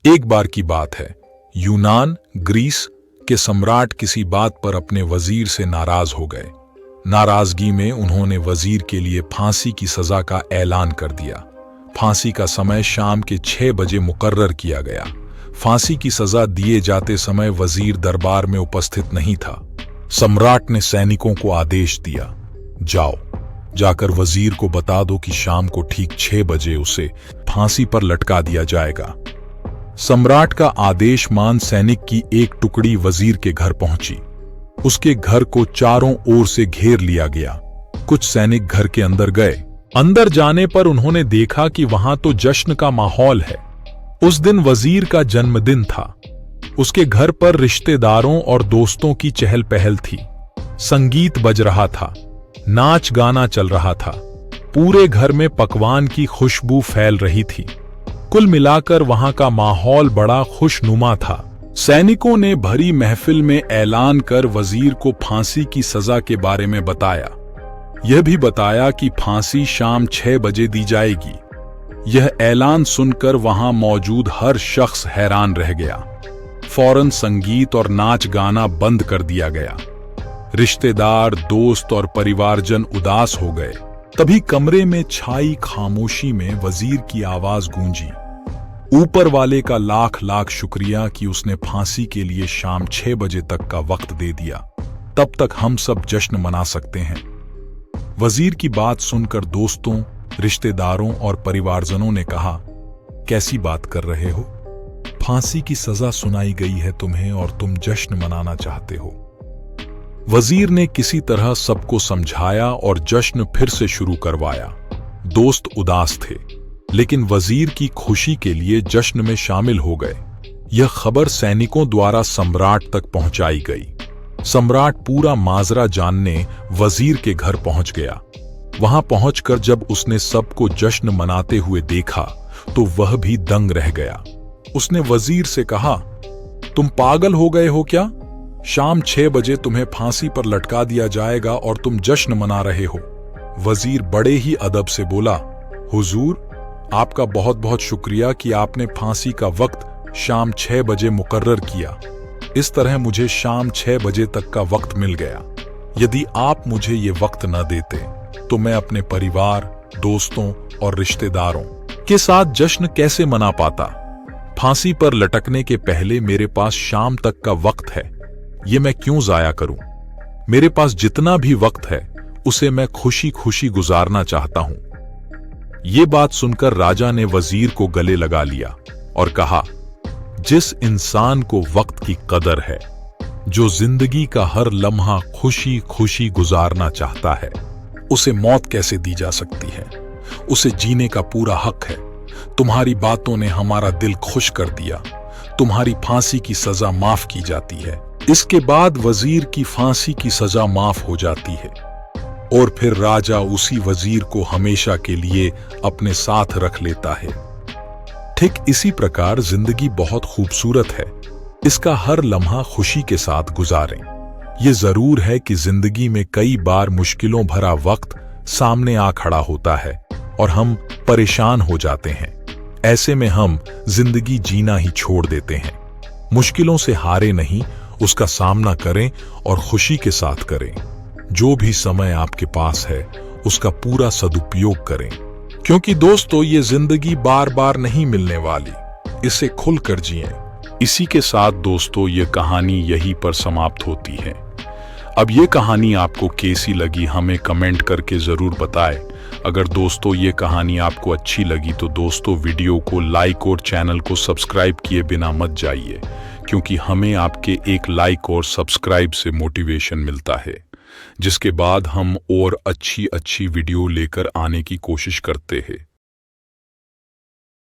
एक बार की बात है, यूनान ग्रीस के सम्राट किसी बात पर अपने वजीर से नाराज हो गए। नाराजगी में उन्होंने वजीर के लिए फांसी की सजा का ऐलान कर दिया। फांसी का समय शाम के 6 बजे मुकर्रर किया गया। फांसी की सजा दिए जाते समय वजीर दरबार में उपस्थित नहीं था। सम्राट ने सैनिकों को आदेश दिया, जाओ, जाकर वजीर को बता दो कि शाम को ठीक 6 बजे उसे फांसी पर लटका दिया जाएगा। सम्राट का आदेश मान सैनिक की एक टुकड़ी वजीर के घर पहुंची। उसके घर को चारों ओर से घेर लिया गया। कुछ सैनिक घर के अंदर गए। अंदर जाने पर उन्होंने देखा कि वहां तो जश्न का माहौल है। उस दिन वजीर का जन्मदिन था। उसके घर पर रिश्तेदारों और दोस्तों की चहल पहल थी। संगीत बज रहा था, नाच गाना चल रहा था। पूरे घर में पकवान की खुशबू फैल रही थी। कुल मिलाकर वहां का माहौल बड़ा खुशनुमा था। सैनिकों ने भरी महफिल में ऐलान कर वजीर को फांसी की सजा के बारे में बताया। यह भी बताया कि फांसी शाम 6 बजे दी जाएगी। यह ऐलान सुनकर वहां मौजूद हर शख्स हैरान रह गया। फौरन संगीत और नाच गाना बंद कर दिया गया। रिश्तेदार, दोस्त और परिवारजन उदास हो गए। तभी कमरे में छाई खामोशी में वजीर की आवाज गूंजी, ऊपर वाले का लाख लाख शुक्रिया कि उसने फांसी के लिए शाम 6 बजे तक का वक्त दे दिया। तब तक हम सब जश्न मना सकते हैं। वजीर की बात सुनकर दोस्तों, रिश्तेदारों और परिवारजनों ने कहा, कैसी बात कर रहे हो? फांसी की सजा सुनाई गई है तुम्हें और तुम जश्न मनाना चाहते हो। वजीर ने किसी तरह सबको समझाया और जश्न फिर से शुरू करवाया। दोस्त उदास थे, लेकिन वजीर की खुशी के लिए जश्न में शामिल हो गए। यह खबर सैनिकों द्वारा सम्राट तक पहुंचाई गई। सम्राट पूरा माजरा जानने वजीर के घर पहुंच गया। वहां पहुंचकर जब उसने सबको जश्न मनाते हुए देखा तो वह भी दंग रह गया। उसने वजीर से कहा, तुम पागल हो गए हो क्या? शाम 6 बजे तुम्हें फांसी पर लटका दिया जाएगा और तुम जश्न मना रहे हो। वजीर बड़े ही अदब से बोला, हुजूर, आपका बहुत बहुत शुक्रिया कि आपने फांसी का वक्त शाम 6 बजे मुकर्रर किया। इस तरह मुझे शाम 6 बजे तक का वक्त मिल गया। यदि आप मुझे ये वक्त न देते तो मैं अपने परिवार, दोस्तों और रिश्तेदारों के साथ जश्न कैसे मना पाता? फांसी पर लटकने के पहले मेरे पास शाम तक का वक्त है, ये मैं क्यों जाया करूं? मेरे पास जितना भी वक्त है उसे मैं खुशी खुशी गुजारना चाहता हूं। ये बात सुनकर राजा ने वजीर को गले लगा लिया और कहा, जिस इंसान को वक्त की कदर है, जो जिंदगी का हर लम्हा खुशी खुशी गुजारना चाहता है, उसे मौत कैसे दी जा सकती है? उसे जीने का पूरा हक है। तुम्हारी बातों ने हमारा दिल खुश कर दिया। तुम्हारी फांसी की सजा माफ की जाती है। इसके बाद वजीर की फांसी की सजा माफ हो जाती है और फिर राजा उसी वजीर को हमेशा के लिए अपने साथ रख लेता है। ठीक इसी प्रकार जिंदगी बहुत खूबसूरत है। इसका हर लम्हा खुशी के साथ गुजारें। ये जरूर है कि जिंदगी में कई बार मुश्किलों भरा वक्त सामने आ खड़ा होता है और हम परेशान हो जाते हैं। ऐसे में हम जिंदगी जीना ही छोड़ देते हैं। मुश्किलों से हारे नहीं, उसका सामना करें और खुशी के साथ करें। जो भी समय आपके पास है उसका पूरा सदुपयोग करें, क्योंकि दोस्तों ये जिंदगी बार बार नहीं मिलने वाली। इसे खुलकर जिएं। इसी के साथ दोस्तों ये कहानी यहीं पर समाप्त होती है। अब ये कहानी आपको कैसी लगी हमें कमेंट करके जरूर बताएं। अगर दोस्तों ये कहानी आपको अच्छी लगी तो दोस्तों वीडियो को लाइक और चैनल को सब्सक्राइब किए बिना मत जाइए, क्योंकि हमें आपके एक लाइक और सब्सक्राइब से मोटिवेशन मिलता है, जिसके बाद हम और अच्छी वीडियो लेकर आने की कोशिश करते हैं।